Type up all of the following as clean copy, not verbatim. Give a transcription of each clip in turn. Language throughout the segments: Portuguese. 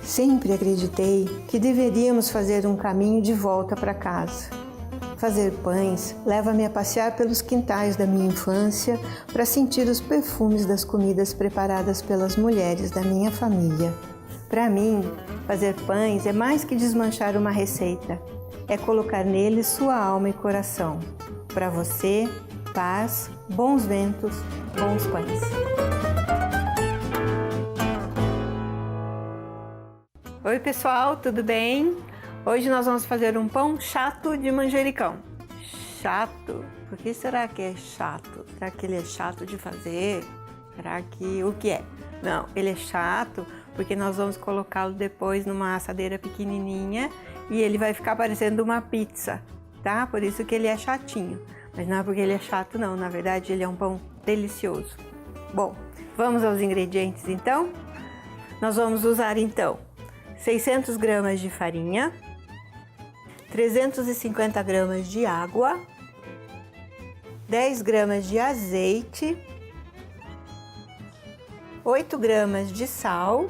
Sempre acreditei que deveríamos fazer um caminho de volta para casa. Fazer pães leva-me a passear pelos quintais da minha infância para sentir os perfumes das comidas preparadas pelas mulheres da minha família. Para mim, fazer pães é mais que desmanchar uma receita, é colocar neles sua alma e coração. Para você, paz, bons ventos, bons pães. Oi pessoal, tudo bem? Hoje nós vamos fazer um pão chato de manjericão. Chato? Por que será que é chato? Será que ele é chato de fazer? Será que o que é? Não, ele é chato porque nós vamos colocá-lo depois numa assadeira pequenininha e ele vai ficar parecendo uma pizza, tá? Por isso que ele é chatinho. Mas não é porque ele é chato não, na verdade ele é um pão delicioso. Bom, vamos aos ingredientes então? Nós vamos usar então 600 gramas de farinha, 350 gramas de água, 10 gramas de azeite, 8 gramas de sal,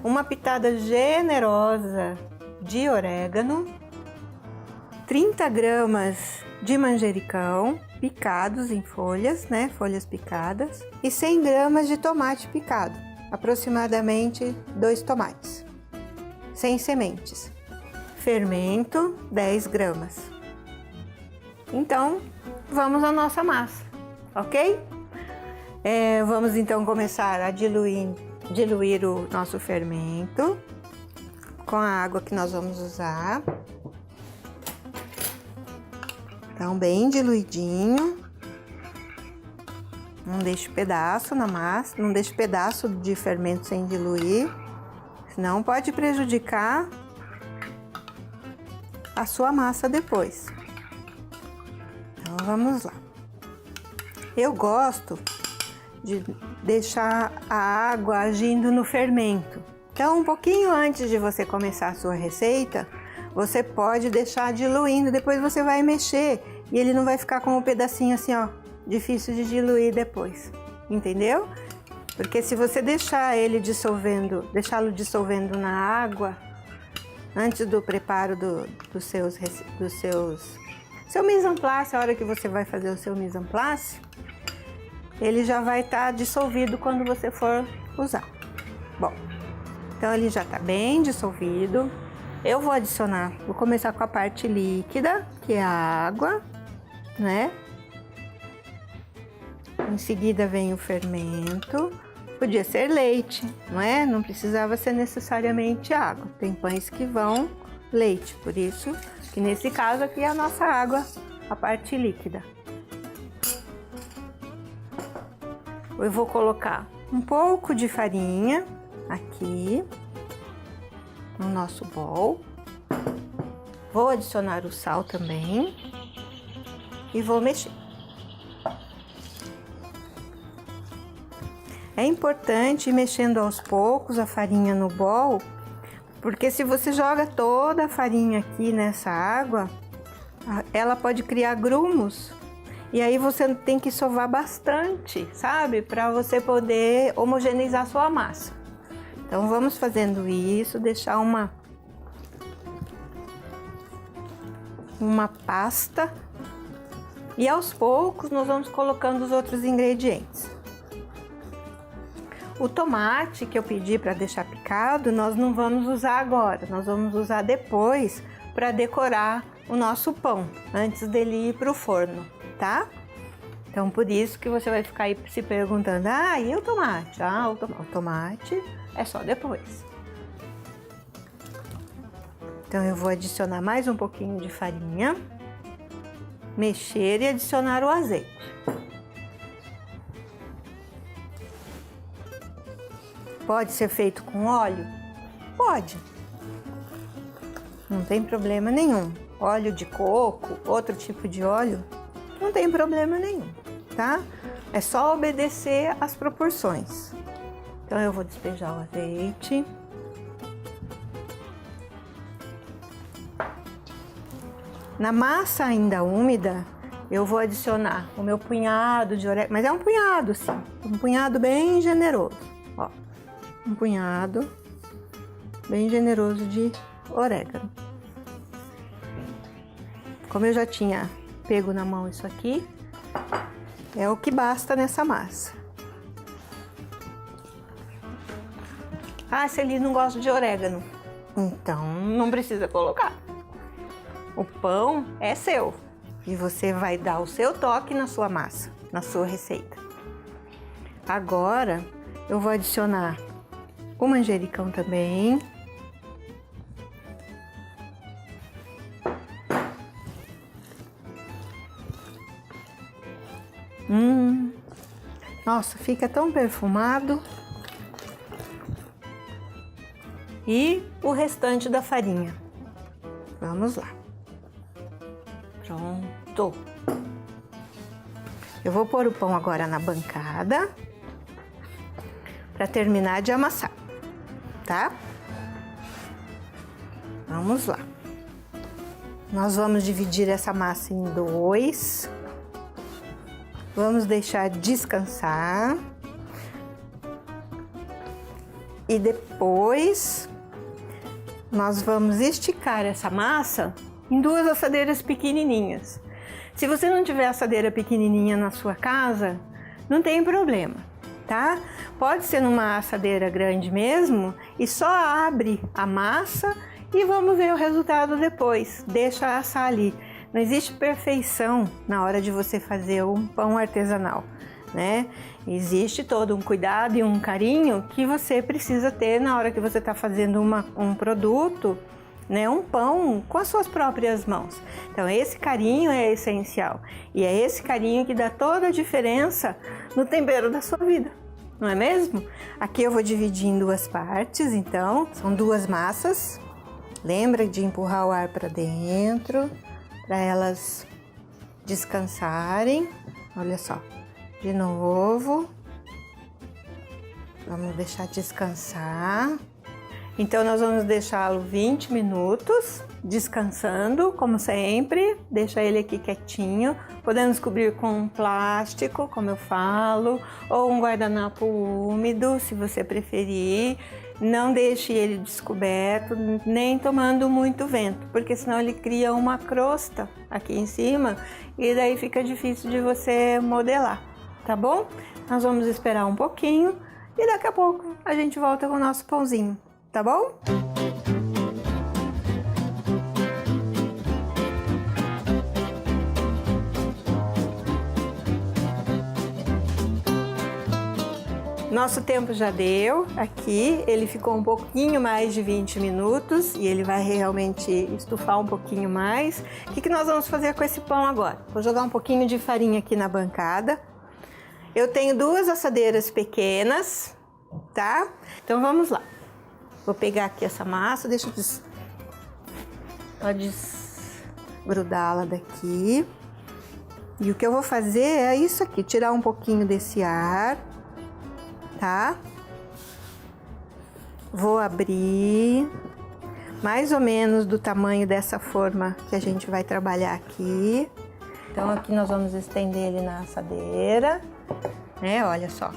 uma pitada generosa de orégano, 30 gramas de manjericão picados em folhas, né, folhas picadas, e 100 gramas de tomate picado, aproximadamente 2 tomates, sem sementes. Fermento, 10 gramas. Então, vamos à nossa massa, ok? Vamos então começar a diluir o nosso fermento com a água que nós vamos usar. Então, bem diluidinho. Não deixe pedaço na massa, não deixe pedaço de fermento sem diluir, senão pode prejudicar a sua massa depois. Então, vamos lá. Eu gosto de deixar a água agindo no fermento. Então, um pouquinho antes de você começar a sua receita, você pode deixar diluindo, depois você vai mexer e ele não vai ficar com um pedacinho assim, ó, difícil de diluir depois, entendeu? Porque se você deixar ele deixá-lo dissolvendo na água antes do preparo seu mise en place, a hora que você vai fazer o seu mise en place, ele já vai estar dissolvido quando você for usar. Bom, então ele já está bem dissolvido. Eu vou começar com a parte líquida, que é a água, né? Em seguida vem o fermento, podia ser leite, não é? Não precisava ser necessariamente água. Tem pães que vão leite, por isso que nesse caso aqui é a nossa água, a parte líquida. Eu vou colocar um pouco de farinha aqui no nosso bowl. Vou adicionar o sal também e vou mexer. É importante ir mexendo aos poucos a farinha no bowl, porque se você joga toda a farinha aqui nessa água, ela pode criar grumos. E aí você tem que sovar bastante, sabe? Para você poder homogeneizar sua massa. Então vamos fazendo isso, deixar uma pasta. E aos poucos nós vamos colocando os outros ingredientes. O tomate que eu pedi para deixar picado, nós não vamos usar agora, nós vamos usar depois para decorar o nosso pão, antes dele ir para o forno, tá? Então, por isso que você vai ficar aí se perguntando, e o tomate? O tomate é só depois. Então, eu vou adicionar mais um pouquinho de farinha, mexer e adicionar o azeite. Pode ser feito com óleo? Pode. Não tem problema nenhum. Óleo de coco, outro tipo de óleo, não tem problema nenhum, tá? É só obedecer às proporções. Então eu vou despejar o azeite. Na massa ainda úmida, eu vou adicionar o meu punhado de orégano, mas é um punhado, sim, um punhado bem generoso, ó. um punhado bem generoso de orégano. Como eu já tinha pego na mão isso aqui, é o que basta nessa massa. Ah, se ele não gosta de orégano, então não precisa colocar. O pão é seu e você vai dar o seu toque na sua massa, na sua receita. Agora eu vou adicionar o manjericão também. Nossa, fica tão perfumado. E o restante da farinha. Vamos lá. Pronto. Eu vou pôr o pão agora na bancada para terminar de amassar, tá? Vamos lá. Nós vamos dividir essa massa em dois. Vamos deixar descansar. E depois nós vamos esticar essa massa em duas assadeiras pequenininhas. Se você não tiver assadeira pequenininha na sua casa, não tem problema, tá? Pode ser numa assadeira grande mesmo e só abre a massa e vamos ver o resultado depois. Deixa assar ali. Não existe perfeição na hora de você fazer um pão artesanal, né? Existe todo um cuidado e um carinho que você precisa ter na hora que você está fazendo um produto, né? Um pão com as suas próprias mãos. Então esse carinho é essencial e é esse carinho que dá toda a diferença no tempero da sua vida, não é mesmo? Aqui eu vou dividir em duas partes, então são duas massas. Lembra de empurrar o ar para dentro para elas descansarem. Olha só. De novo, vamos deixar descansar. Então nós vamos deixá-lo 20 minutos descansando, como sempre. Deixa ele aqui quietinho. Podemos cobrir com um plástico, como eu falo, ou um guardanapo úmido, se você preferir. Não deixe ele descoberto, nem tomando muito vento, porque senão ele cria uma crosta aqui em cima e daí fica difícil de você modelar. Tá bom? Nós vamos esperar um pouquinho e daqui a pouco a gente volta com o nosso pãozinho, tá bom? Nosso tempo já deu aqui, ele ficou um pouquinho mais de 20 minutos e ele vai realmente estufar um pouquinho mais. O que nós vamos fazer com esse pão agora? Vou jogar um pouquinho de farinha aqui na bancada. Eu tenho duas assadeiras pequenas, tá? Então vamos lá. Vou pegar aqui essa massa, deixa eu desgrudá-la daqui. E o que eu vou fazer é isso aqui, tirar um pouquinho desse ar, tá? Vou abrir mais ou menos do tamanho dessa forma que a gente vai trabalhar aqui. Então aqui nós vamos estender ele na assadeira, né? Olha só,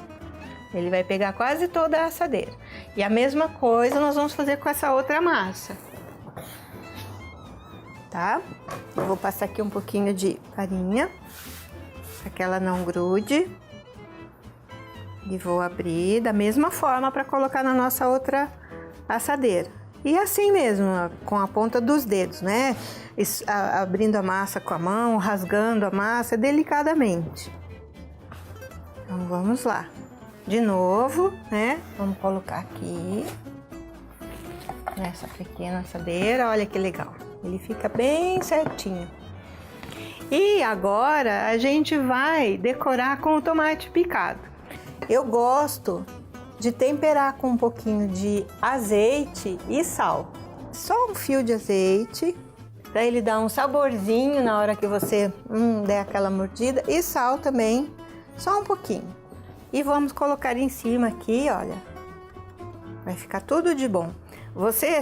ele vai pegar quase toda a assadeira. E a mesma coisa nós vamos fazer com essa outra massa, tá? Eu vou passar aqui um pouquinho de farinha, para que ela não grude. E vou abrir da mesma forma para colocar na nossa outra assadeira. E assim mesmo, com a ponta dos dedos, né? Abrindo a massa com a mão, rasgando a massa delicadamente. Então vamos lá. De novo, né? Vamos colocar aqui nessa pequena assadeira. Olha que legal. Ele fica bem certinho. E agora a gente vai decorar com o tomate picado. Eu gosto de temperar com um pouquinho de azeite e sal. Só um fio de azeite, para ele dar um saborzinho na hora que você der aquela mordida. E sal também, só um pouquinho. E vamos colocar em cima aqui, olha. Vai ficar tudo de bom.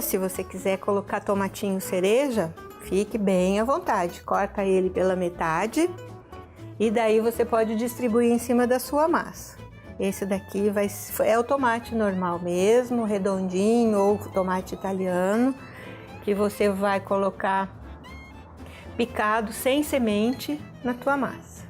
Se você quiser colocar tomatinho cereja, fique bem à vontade. Corta ele pela metade e daí você pode distribuir em cima da sua massa. Esse daqui é o tomate normal mesmo, redondinho, ou tomate italiano, que você vai colocar picado sem semente na tua massa.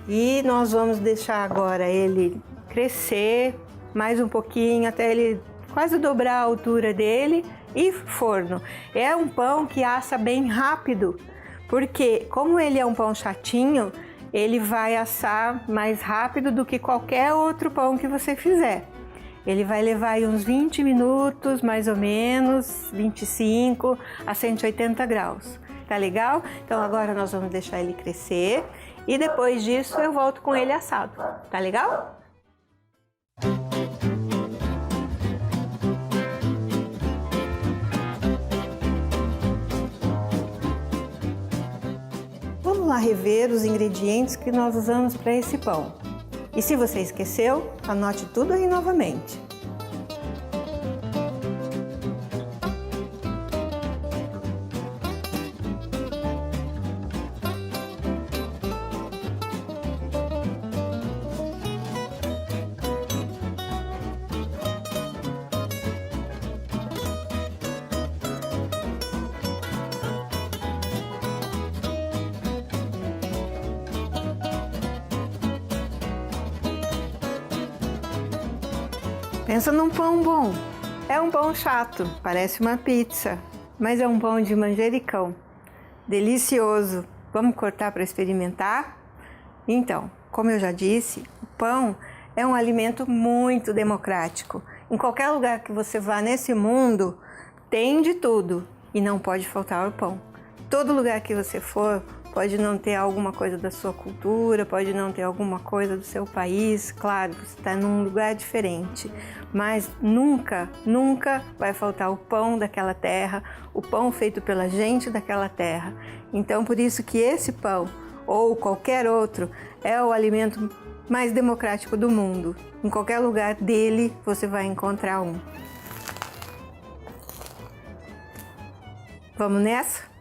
E nós vamos deixar agora ele crescer mais um pouquinho até ele quase dobrar a altura dele e forno. É um pão que assa bem rápido, porque como ele é um pão chatinho, ele vai assar mais rápido do que qualquer outro pão que você fizer. Ele vai levar aí uns 20 minutos, mais ou menos, 25 a 180 graus. Tá legal? Então agora nós vamos deixar ele crescer e depois disso eu volto com ele assado. Tá legal? Vamos lá rever os ingredientes que nós usamos para esse pão. E se você esqueceu, anote tudo aí novamente. Pensa num pão bom. É um pão chato, parece uma pizza, mas é um pão de manjericão. Delicioso. Vamos cortar para experimentar? Então, como eu já disse, o pão é um alimento muito democrático. Em qualquer lugar que você vá nesse mundo, tem de tudo e não pode faltar o pão. Todo lugar que você for, pode não ter alguma coisa da sua cultura, pode não ter alguma coisa do seu país, claro, você está num lugar diferente, mas nunca, nunca vai faltar o pão daquela terra, o pão feito pela gente daquela terra. Então, por isso que esse pão, ou qualquer outro, é o alimento mais democrático do mundo. Em qualquer lugar dele, você vai encontrar um. Vamos nessa?